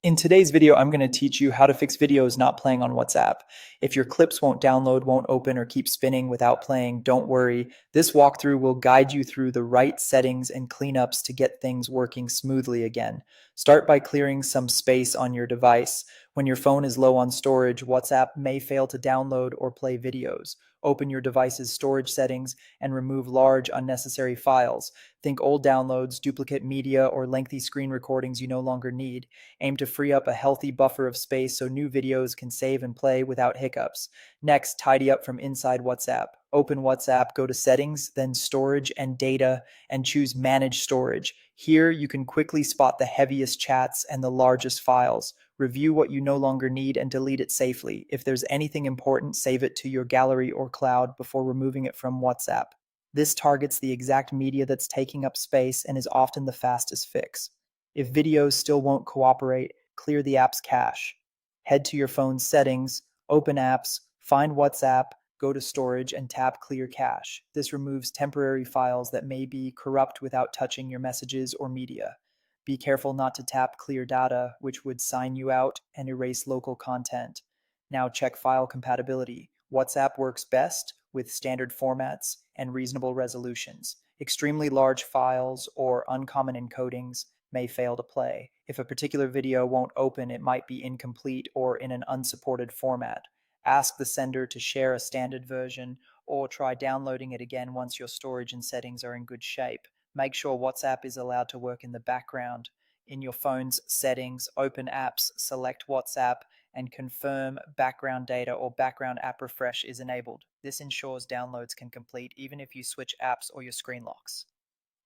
In today's video, I'm going to teach you how to fix videos not playing on WhatsApp. If your clips won't download, won't open, or keep spinning without playing, don't worry. This walkthrough will guide you through the right settings and cleanups to get things working smoothly again. Start by clearing some space on your device. When your phone is low on storage, WhatsApp may fail to download or play videos. Open your device's storage settings and remove large, unnecessary files. Think old downloads, duplicate media, or lengthy screen recordings you no longer need. Aim to free up a healthy buffer of space so new videos can save and play without hiccups. Next, tidy up from inside WhatsApp. Open WhatsApp, go to Settings, then Storage and Data, and choose Manage Storage. Here, you can quickly spot the heaviest chats and the largest files. Review what you no longer need and delete it safely. If there's anything important, save it to your gallery or cloud before removing it from WhatsApp. This targets the exact media that's taking up space and is often the fastest fix. If videos still won't cooperate, clear the app's cache. Head to your phone's settings, open apps, find WhatsApp, go to storage, and tap Clear Cache. This removes temporary files that may be corrupt without touching your messages or media. Be careful not to tap Clear Data, which would sign you out and erase local content. Now check file compatibility. WhatsApp works best with standard formats and reasonable resolutions. Extremely large files or uncommon encodings may fail to play. If a particular video won't open, it might be incomplete or in an unsupported format. Ask the sender to share a standard version or try downloading it again once your storage and settings are in good shape. Make sure WhatsApp is allowed to work in the background. In your phone's settings, open apps, select WhatsApp, and confirm background data or background app refresh is enabled. This ensures downloads can complete even if you switch apps or your screen locks.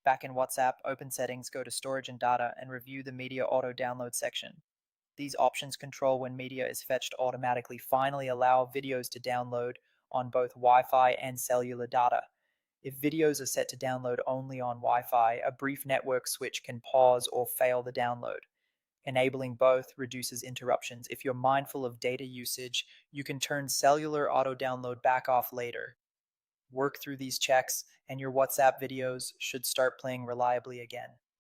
Back in WhatsApp, open Settings, go to Storage and Data, and review the Media Auto Download section. These options control when media is fetched automatically. Finally, allow videos to download on both Wi-Fi and cellular data. If videos are set to download only on Wi-Fi, a brief network switch can pause or fail the download. Enabling both reduces interruptions. If you're mindful of data usage, you can turn cellular auto download back off later. Work through these checks, and your WhatsApp videos should start playing reliably again.